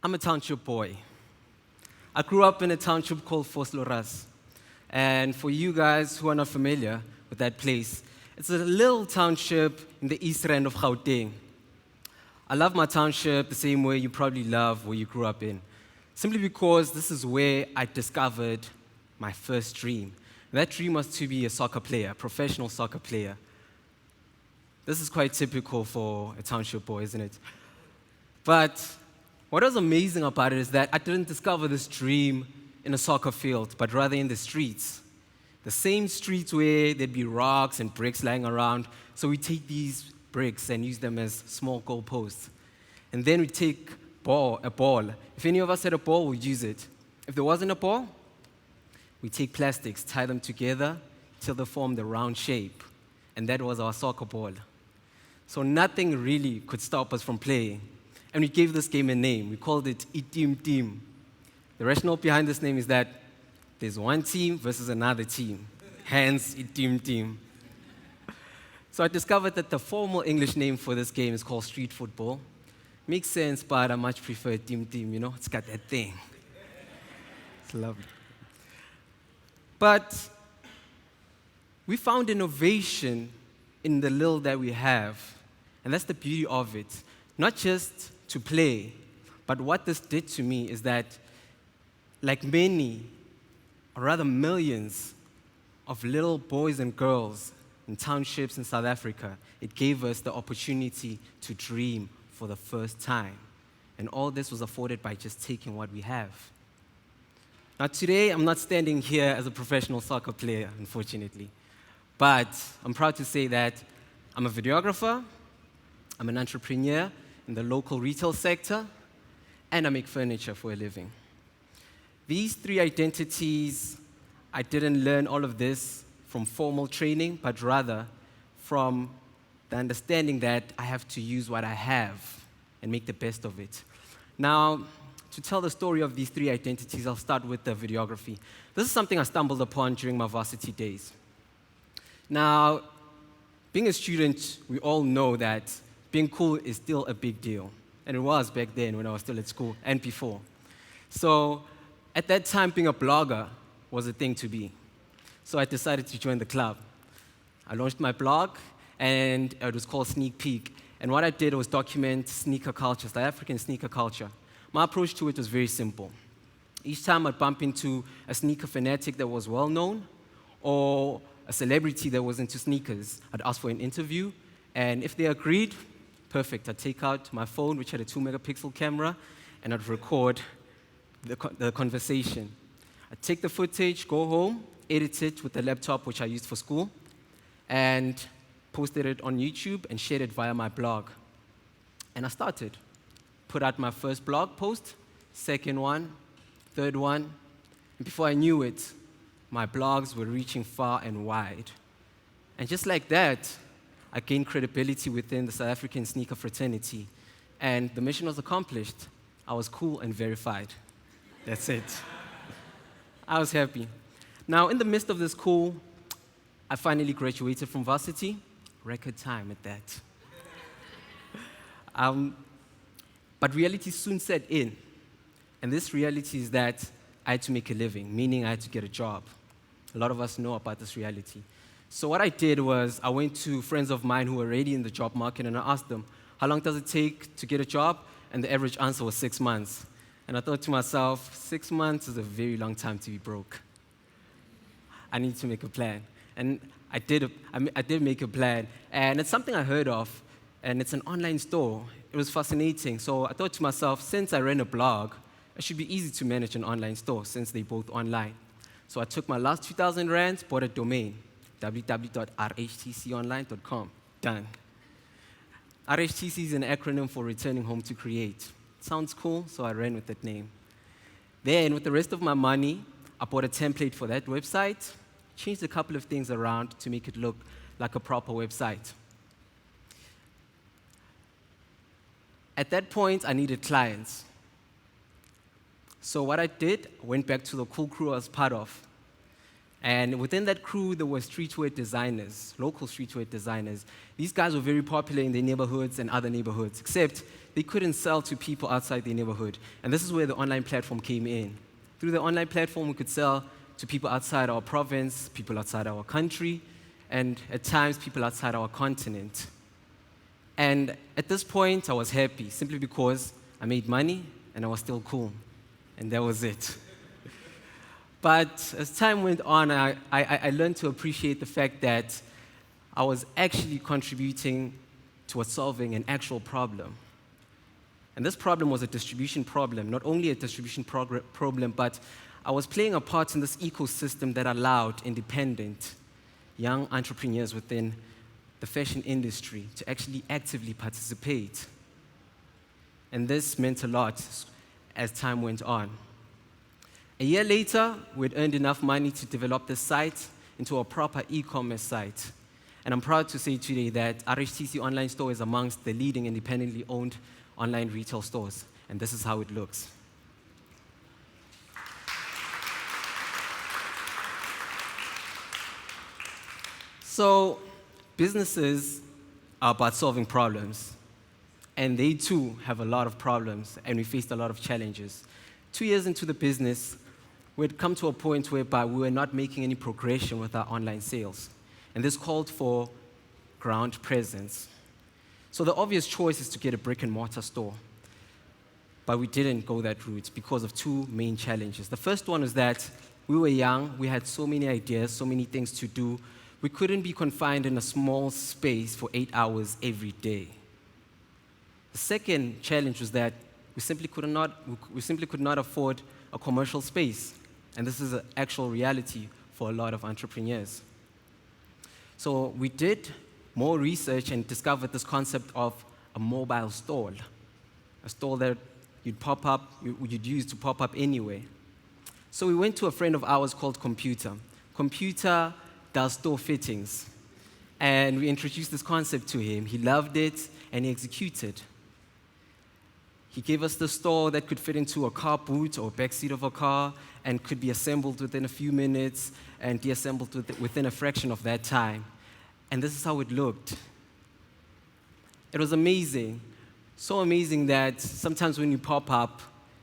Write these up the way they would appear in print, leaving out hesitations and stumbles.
I'm a township boy. I grew up in a township called Vosloorus. And for you guys who are not familiar with that place, it's a little township in the east end of Gauteng. I love my township the same way you probably love where you grew up in, simply because this is where I discovered my first dream. That dream was to be a soccer player, a professional soccer player. This is quite typical for a township boy, isn't it? But what was amazing about it is that I didn't discover this dream in a soccer field, but rather in the streets. The same streets where there'd be rocks and bricks lying around. So we take these bricks and use them as small goalposts. And then we take a ball. If any of us had a ball, we'd use it. If there wasn't a ball, we take plastics, tie them together till they form the round shape. And that was our soccer ball. So nothing really could stop us from playing. And we gave this game a name. We called it Team. The rationale behind this name is that there's one team versus another team, hence Team. So I discovered that the formal English name for this game is called street football. Makes sense, but I much prefer Team, you know? It's got that thing. It's lovely. But we found innovation in the little that we have, and that's the beauty of it. Not just to play, but what this did to me is that, like many, or rather millions, of little boys and girls in townships in South Africa, it gave us the opportunity to dream for the first time. And all this was afforded by just taking what we have. Now today, I'm not standing here as a professional soccer player, unfortunately. But I'm proud to say that I'm a videographer, I'm an entrepreneur in the local retail sector, and I make furniture for a living. These three identities, I didn't learn all of this from formal training, but rather from the understanding that I have to use what I have and make the best of it. Now, to tell the story of these three identities, I'll start with the videography. This is something I stumbled upon during my varsity days. Now, being a student, we all know that being cool is still a big deal. And it was back then when I was still at school and before. So at that time, being a blogger was a thing to be. So I decided to join the club. I launched my blog, and it was called Sneak Peek. And what I did was document sneaker culture, South African sneaker culture. My approach to it was very simple. Each time I'd bump into a sneaker fanatic that was well-known or a celebrity that was into sneakers, I'd ask for an interview, and if they agreed, perfect. I'd take out my phone, which had a 2-megapixel camera, and I'd record the conversation. I'd take the footage, go home, edit it with the laptop, which I used for school, and posted it on YouTube and shared it via my blog. And I started. Put out my first blog post, second one, third one, and before I knew it, my blogs were reaching far and wide. And just like that, I gained credibility within the South African sneaker fraternity, and the mission was accomplished. I was cool and verified. That's it. I was happy. Now, in the midst of this cool, I finally graduated from varsity, record time at that. But reality soon set in, and this reality is that I had to make a living, meaning I had to get a job. A lot of us know about this reality. So what I did was I went to friends of mine who were already in the job market, and I asked them, how long does it take to get a job? And the average answer was 6 months. And I thought to myself, 6 months is a very long time to be broke. I need to make a plan. And I did make a plan, and it's something I heard of, and it's an online store. It was fascinating. So I thought to myself, since I ran a blog, it should be easy to manage an online store since they're both online. So I took my last 2,000 rands, bought a domain, www.rhtconline.com. Done. RHTC is an acronym for Returning Home to Create. Sounds cool, so I ran with that name. Then, with the rest of my money, I bought a template for that website, changed a couple of things around to make it look like a proper website. At that point, I needed clients. So what I did, I went back to the cool crew I was part of. And within that crew, there were streetwear designers, local streetwear designers. These guys were very popular in their neighborhoods and other neighborhoods, except they couldn't sell to people outside their neighborhood. And this is where the online platform came in. Through the online platform, we could sell to people outside our province, people outside our country, and at times, people outside our continent. And at this point, I was happy, simply because I made money and I was still cool. And that was it. But as time went on, I learned to appreciate the fact that I was actually contributing towards solving an actual problem. And this problem was a distribution problem, not only a distribution problem, but I was playing a part in this ecosystem that allowed independent young entrepreneurs within the fashion industry to actually actively participate. And this meant a lot as time went on. A year later, we'd earned enough money to develop the site into a proper e-commerce site. And I'm proud to say today that RHTC Online Store is amongst the leading independently owned online retail stores. And this is how it looks. So, businesses are about solving problems. And they too have a lot of problems, and we faced a lot of challenges. 2 years into the business, we'd come to a point whereby we were not making any progression with our online sales. And this called for ground presence. So the obvious choice is to get a brick and mortar store. But we didn't go that route because of two main challenges. The first one is that we were young, we had so many ideas, so many things to do. We couldn't be confined in a small space for 8 hours every day. The second challenge was that we simply could not afford a commercial space. And this is an actual reality for a lot of entrepreneurs. So we did more research and discovered this concept of a mobile stall, a stall that you'd use to pop up anywhere. So we went to a friend of ours called Computer. Computer does store fittings. And we introduced this concept to him. He loved it, and he executed. He gave us the store that could fit into a car boot or back seat of a car and could be assembled within a few minutes and deassembled within a fraction of that time. And this is how it looked. It was amazing. So amazing that sometimes when you pop up,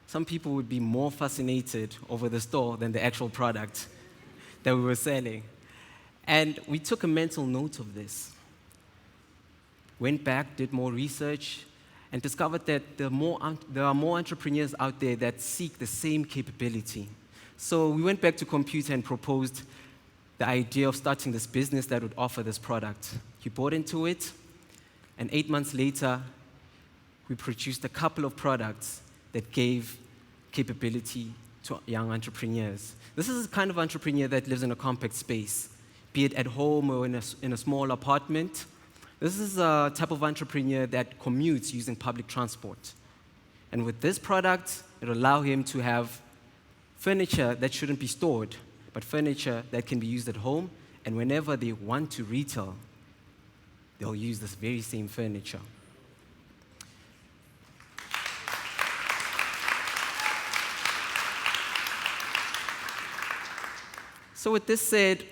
some people would be more fascinated over the store than the actual product that we were selling. And we took a mental note of this. Went back, did more research, and discovered that there are more entrepreneurs out there that seek the same capability. So we went back to Computer and proposed the idea of starting this business that would offer this product. He bought into it, and 8 months later, we produced a couple of products that gave capability to young entrepreneurs. This is the kind of entrepreneur that lives in a compact space, be it at home or in a small apartment. This is a type of entrepreneur that commutes using public transport. And with this product, it will allow him to have furniture that shouldn't be stored, but furniture that can be used at home, and whenever they want to retail, they'll use this very same furniture. So with this said,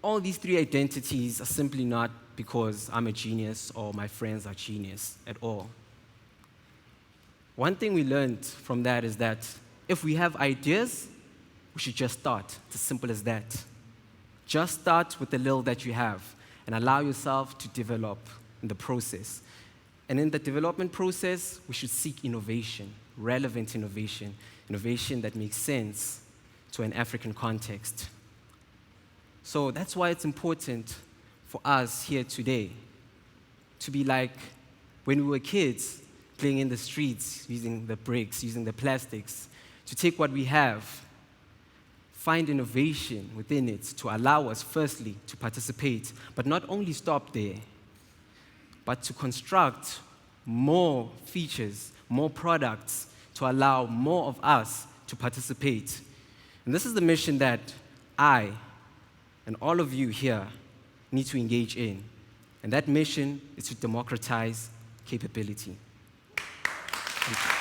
all these three identities are simply not because I'm a genius or my friends are genius at all. One thing we learned from that is that if we have ideas, we should just start. It's as simple as that. Just start with the little that you have and allow yourself to develop in the process. And in the development process, we should seek innovation, relevant innovation, innovation that makes sense to an African context. So that's why it's important for us here today to be like when we were kids, playing in the streets, using the bricks, using the plastics, to take what we have, find innovation within it to allow us, firstly, to participate, but not only stop there, but to construct more features, more products, to allow more of us to participate. And this is the mission that I and all of you here need to engage in. And that mission is to democratize capability. Thank you.